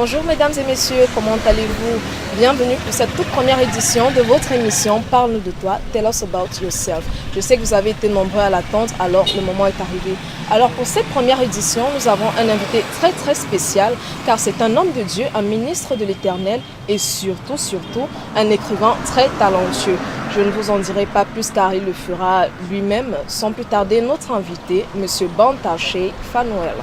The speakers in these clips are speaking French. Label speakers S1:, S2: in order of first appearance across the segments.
S1: Bonjour mesdames et messieurs, comment allez-vous? Bienvenue pour cette toute première édition de votre émission Parle-nous de toi, Tell us about yourself. Je sais que vous avez été nombreux à l'attente, alors le moment est arrivé. Alors pour cette première édition, nous avons un invité très spécial car c'est un homme de Dieu, un ministre de l'Éternel et surtout un écrivain très talentueux. Je ne vous en dirai pas plus car il le fera lui-même. Sans plus tarder, notre invité, M. Bantaché Fanuel.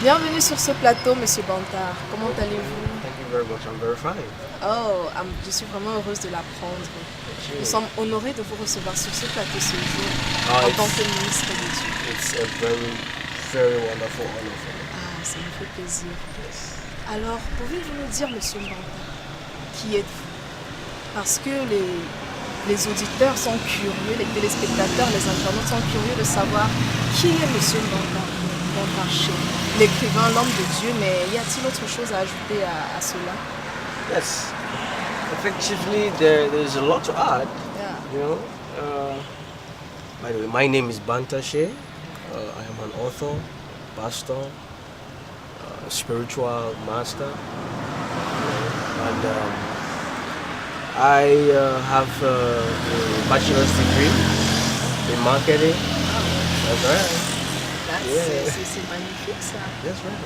S1: Bienvenue sur ce plateau, Monsieur Bantar. Comment allez-vous?
S2: Thank you very much. I'm very fine.
S1: Oh, je suis vraiment heureuse de l'apprendre. Nous sommes honorés de vous recevoir sur ce plateau ce jour en tant que ministre de Dieu.
S2: It's a very wonderful honor for me.
S1: Ah, ça me fait plaisir.
S2: Yes.
S1: Alors, pouvez-vous nous dire, Monsieur Bantar, qui êtes-vous? Parce que les auditeurs sont curieux, les téléspectateurs, les internautes sont curieux de savoir qui est Monsieur Bantaché, l'écrivain, l'homme de Dieu, mais y a-t-il autre chose à ajouter à cela?
S2: Yes. Effectively, there's a lot to add.
S1: Yeah.
S2: You know. By the way, my name is Bantaché. I am an author, pastor, spiritual master, and I have a bachelor's degree in marketing. That's right.
S1: C'est magnifique ça.
S2: That's right.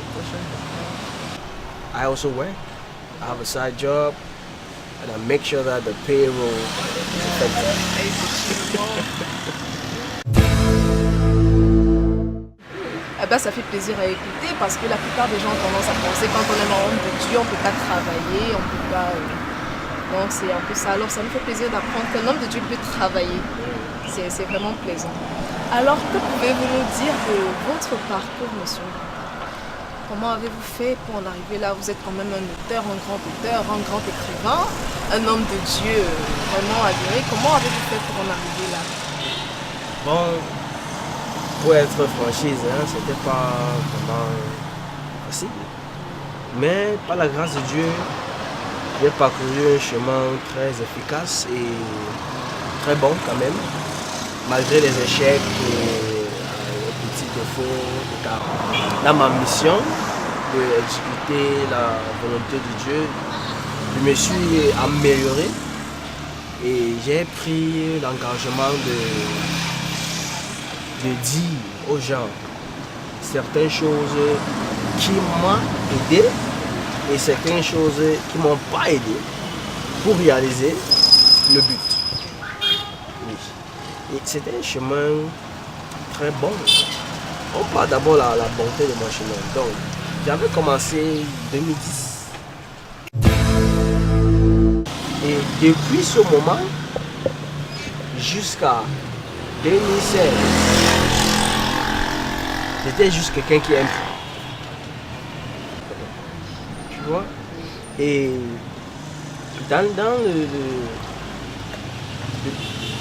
S2: I also work. I have a side job, and I make sure that the payroll is effective.
S1: Eh ben, ça fait plaisir à écouter parce que la plupart des gens ont tendance à penser quand on est un homme de Dieu, on ne peut pas travailler, on peut pas. Donc c'est un peu ça. Alors ça me fait plaisir d'apprendre qu'un homme de Dieu peut travailler. C'est vraiment plaisant. Alors que pouvez-vous nous dire de votre parcours, monsieur? Comment avez-vous fait pour en arriver là? Vous êtes quand même un auteur, un grand écrivain, un homme de Dieu vraiment admiré. Comment avez-vous fait pour en arriver là?
S2: Bon, pour être franchise, c'était pas vraiment facile. Mais par la grâce de Dieu, j'ai parcouru un chemin très efficace et très bon quand même, malgré les échecs et les petits défauts. Dans ma mission d'exécuter la volonté de Dieu, je me suis amélioré et j'ai pris l'engagement de dire aux gens certaines choses qui m'ont aidé et certaines choses qui ne m'ont pas aidé pour réaliser le but. Oui. Et c'était un chemin très bon. On parle d'abord de la bonté de mon chemin. Donc, j'avais commencé en 2010. Et depuis ce moment jusqu'à 2016, j'étais juste quelqu'un qui aime. Tu vois? Et dans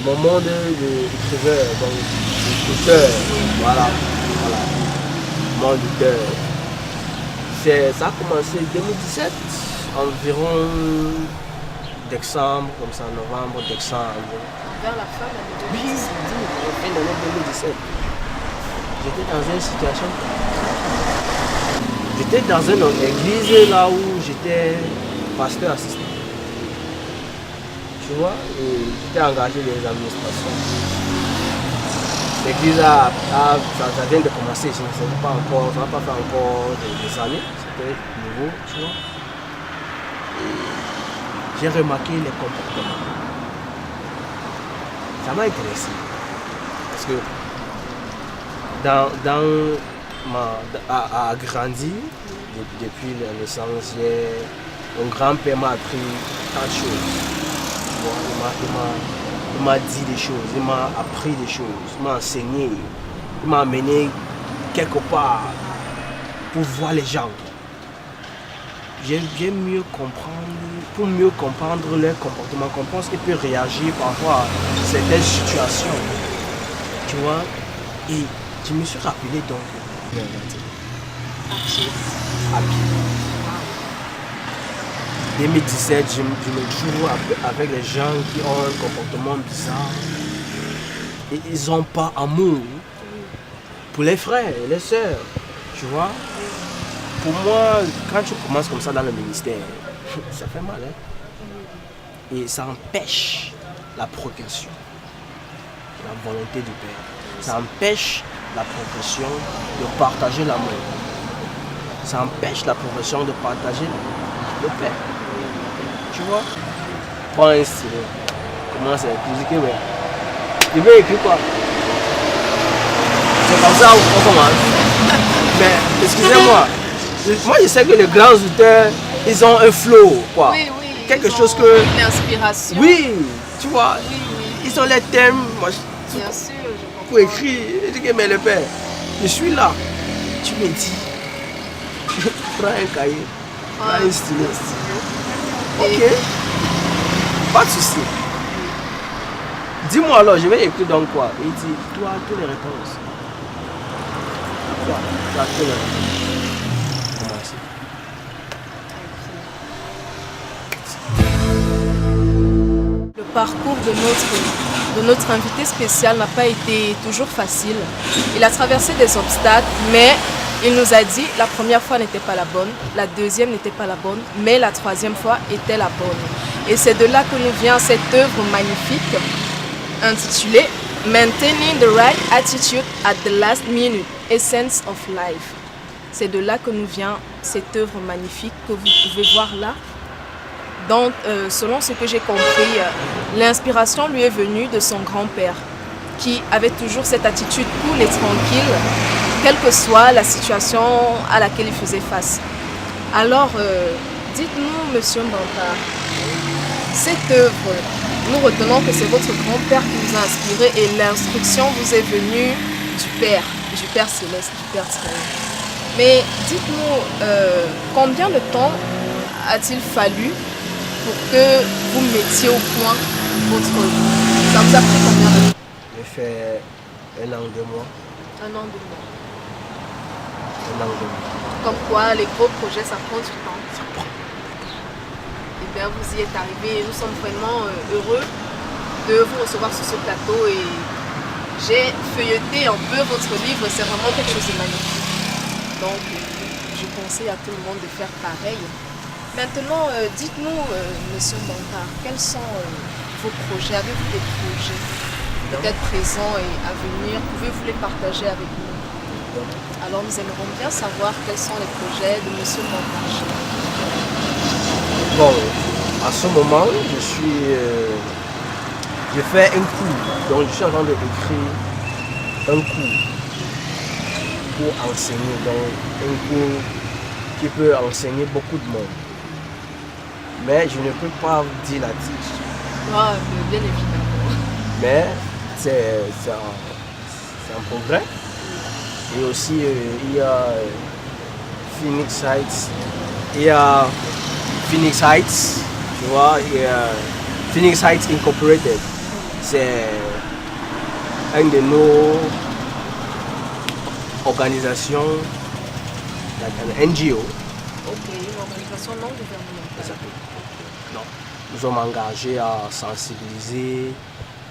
S2: mon monde d'écrivain, donc d'auteur, voilà, mon auteur. Ça a commencé en 2017, environ décembre, comme ça, novembre, décembre.
S1: Vers la fin de l'année 2017.
S2: Oui, fin d'année 2017. J'étais dans une situation. J'étais dans une église là où j'étais pasteur assistant. Tu vois, et j'étais engagé dans les administrations. L'église ça vient de commencer, ça n'a pas fait encore des années, c'était nouveau, tu vois. Et j'ai remarqué les comportements. Ça m'a intéressé. Parce que à grandir, depuis la naissance, mon grand-père m'a appris tant de choses. Il m'a dit des choses, il m'a appris des choses, il m'a enseigné, il m'a amené quelque part pour voir les gens. J'aime mieux comprendre, pour mieux comprendre leur comportement, comprendre ce qu'ils peuvent réagir par rapport à certaines situations. Tu vois? Et je me suis rappelé donc à pied. 2017, je me trouve avec les gens qui ont un comportement bizarre. Et ils n'ont pas amour pour les frères et les sœurs. Tu vois? Pour moi, quand tu commences comme ça dans le ministère, ça fait mal. Hein? Et ça empêche la progression, la volonté du Père. Ça empêche la progression de partager l'amour. Ça empêche la progression de partager le Père. Tu vois? Prends un stylo. Commence à écrire. Ouais. Je vais écrire quoi? C'est comme ça qu'on commence. Mais excusez-moi. Moi je sais que les grands auteurs, ils ont un flow. Quoi.
S1: Oui,
S2: quelque chose que.
S1: Une inspiration.
S2: Oui, tu vois.
S1: Oui.
S2: Ils ont les thèmes. Moi,
S1: bien sûr, je comprends.
S2: Pour écrire. Je dis que mais le Père, je suis là. Tu me dis. Prends un cahier. Prends un stylo. Ok. Pas de souci. Dis-moi alors, je vais écrire donc quoi? Il dit, toi, toutes les réponses. Toi, tu as toutes les réponses. Commencez.
S1: Le parcours de notre invité spécial n'a pas été toujours facile. Il a traversé des obstacles, mais il nous a dit la première fois n'était pas la bonne, la deuxième n'était pas la bonne, mais la troisième fois était la bonne. Et c'est de là que nous vient cette œuvre magnifique intitulée Maintaining the Right Attitude at the Last Minute, Essence of Life. C'est de là que nous vient cette œuvre magnifique que vous pouvez voir là. Donc, selon ce que j'ai compris, l'inspiration lui est venue de son grand-père qui avait toujours cette attitude cool et tranquille, quelle que soit la situation à laquelle il faisait face. Alors, dites-nous, Monsieur Mbanta, cette œuvre, nous retenons que c'est votre grand-père qui vous a inspiré et l'instruction vous est venue du Père Céleste, du Père Trinité. Mais dites-nous, combien de temps a-t-il fallu pour que vous mettiez au point votre œuvre? Ça vous a pris combien de temps?
S2: J'ai fait 1 an, 2 mois.
S1: 1 an, 2 mois.
S2: 1 an, 2 mois.
S1: Comme quoi, les gros projets, ça prend du temps. Et bien, vous y êtes arrivé. Nous sommes vraiment heureux de vous recevoir sur ce plateau. Et j'ai feuilleté un peu votre livre. C'est vraiment quelque chose de magnifique. Donc, je conseille à tout le monde de faire pareil. Maintenant, dites-nous, Monsieur Mbanta, quels sont vos projets? Avez-vous des projets peut-être présents et à venir? Pouvez-vous les partager avec nous? Alors, nous aimerions bien savoir quels sont les projets de Monsieur Mbanta.
S2: Bon, à ce moment, je fais un cours. Donc, je suis en train d'écrire un cours pour enseigner. Donc, un cours qui peut enseigner beaucoup de monde. Mais je ne peux pas dire la titre.
S1: Ah, bien évidemment.
S2: Mais c'est un progrès. Et aussi, il y a Phoenix Heights. Il y a Phoenix Heights, tu vois, il y a Phoenix Heights Incorporated. C'est une de nos organisations, un NGO.
S1: Ok, une organisation non gouvernementale.
S2: Non. Nous sommes engagés à sensibiliser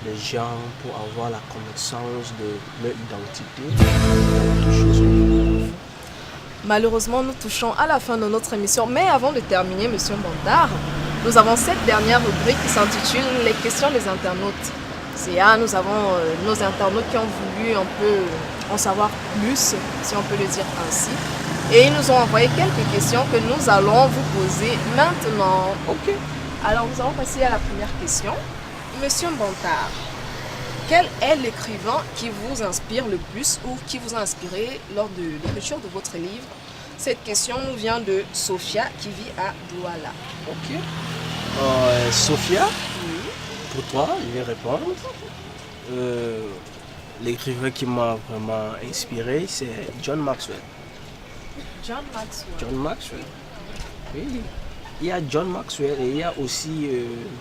S2: les gens pour avoir la connaissance de leur identité.
S1: Malheureusement, nous touchons à la fin de notre émission. Mais avant de terminer, Monsieur Mbanta, nous avons cette dernière rubrique qui s'intitule Les questions des internautes. Nous avons nos internautes qui ont voulu un peu en savoir plus, si on peut le dire ainsi. Et ils nous ont envoyé quelques questions que nous allons vous poser maintenant.
S2: Ok.
S1: Alors, nous allons passer à la première question. Monsieur Mbanta, quel est l'écrivain qui vous inspire le plus ou qui vous a inspiré lors de l'écriture de votre livre? Cette question nous vient de Sophia qui vit à Douala.
S2: Ok. Sophia, oui. Pour toi, je vais répondre. L'écrivain qui m'a vraiment inspiré, c'est John Maxwell.
S1: John Maxwell.
S2: John Maxwell. Oui. Il y a John Maxwell et il y a aussi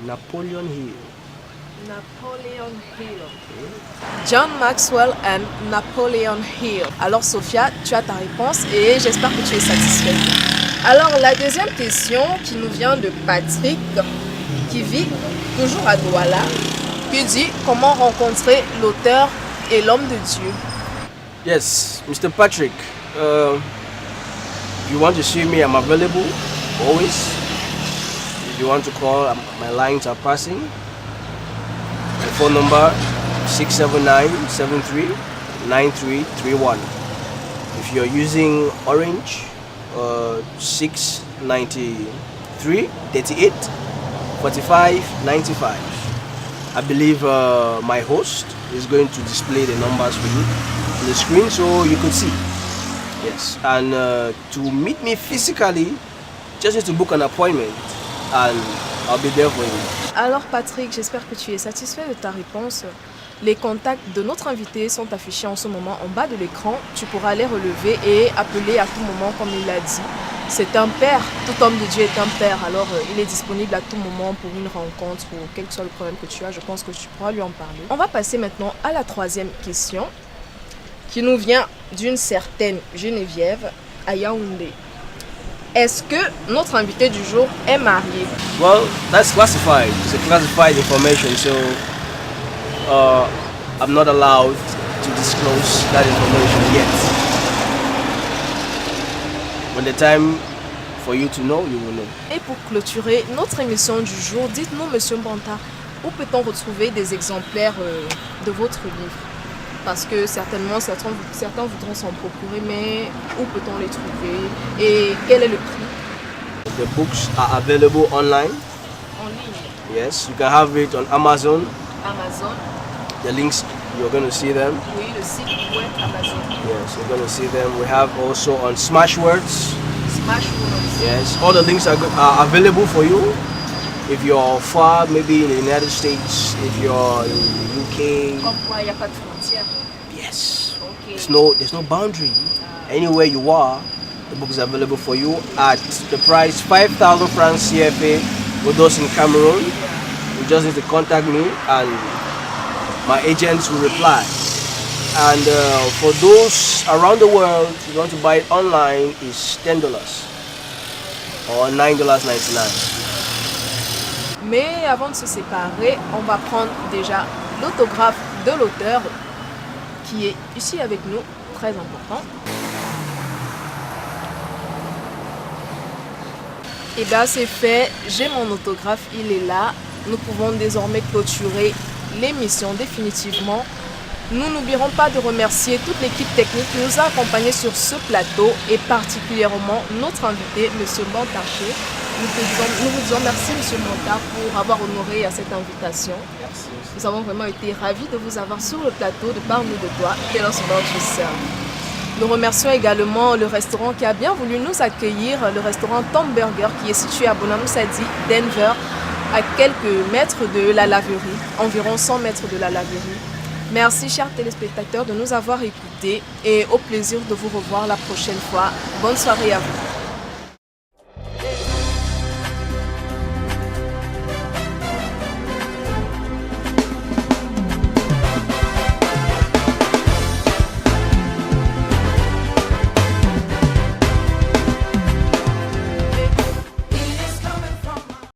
S2: Napoleon Hill.
S1: Napoleon Hill. John Maxwell and Napoleon Hill. Alors Sophia, tu as ta réponse et j'espère que tu es satisfaite. Alors la deuxième question qui nous vient de Patrick, qui vit toujours à Douala, qui dit comment rencontrer l'auteur et l'homme de Dieu.
S2: Yes, Mr. Patrick, if you want to see me, I'm available always. If you want to call, my lines are passing. My phone number 679-73-9331. If you're using Orange, 693-38-45-95. I believe my host is going to display the numbers for you on the screen so you could see. Yes, and to meet me physically, just need to book an appointment and I'll be there for you.
S1: Alors Patrick, j'espère que tu es satisfait de ta réponse. Les contacts de notre invité sont affichés en ce moment en bas de l'écran. Tu pourras les relever et appeler à tout moment comme il l'a dit. C'est un père, tout homme de Dieu est un père. Alors il est disponible à tout moment pour une rencontre ou quel que soit le problème que tu as. Je pense que tu pourras lui en parler. On va passer maintenant à la troisième question qui nous vient d'une certaine Geneviève à Yaoundé. Est-ce que notre invité du jour est marié?
S2: Well, that's classified. It's a classified information, so I'm not allowed to disclose that information yet. When the time for you to know, you will know.
S1: Et pour clôturer notre émission du jour, dites-nous, Monsieur Mbanta, où peut-on retrouver des exemplaires de votre livre? Parce que certainement, certains voudront s'en procurer, mais où peut-on les trouver? Et quel est le prix?
S2: The books are available online.
S1: En ligne.
S2: Yes, you can have it on Amazon.
S1: Amazon.
S2: The links, you're going to see them.
S1: Oui, le site web Amazon.
S2: Yes, you're going to see them. We have also on Smashwords.
S1: Smashwords.
S2: Yes, all the links are available for you. If you're far, maybe in the United States, if you're in the UK.
S1: Comme quoi, il n'y a pas de frontières.
S2: Yes.
S1: Okay.
S2: There's no boundary. Anywhere you are, the book is available for you at the price 5,000 francs CFA with us in Cameroon. You just need to contact me and my agents will reply. And for those around the world, if you want to buy it online, it's $10 or $9.99.
S1: Mais avant de se séparer, on va prendre déjà l'autographe de l'auteur qui est ici avec nous, très important. Et bien c'est fait, j'ai mon autographe, il est là. Nous pouvons désormais clôturer l'émission définitivement. Nous n'oublierons pas de remercier toute l'équipe technique qui nous a accompagnés sur ce plateau et particulièrement notre invité, M. Bantarché. Nous vous disons merci, M. Monta, pour avoir honoré à cette invitation.
S2: Merci.
S1: Nous avons vraiment été ravis de vous avoir sur le plateau de Parle-nous de toi, Tell Us About Yourself. Nous remercions également le restaurant qui a bien voulu nous accueillir, le restaurant Tom Burger qui est situé à Bonamoussadi, Denver, à quelques mètres de la laverie, environ 100 mètres de la laverie. Merci chers téléspectateurs de nous avoir écoutés et au plaisir de vous revoir la prochaine fois. Bonne soirée à vous.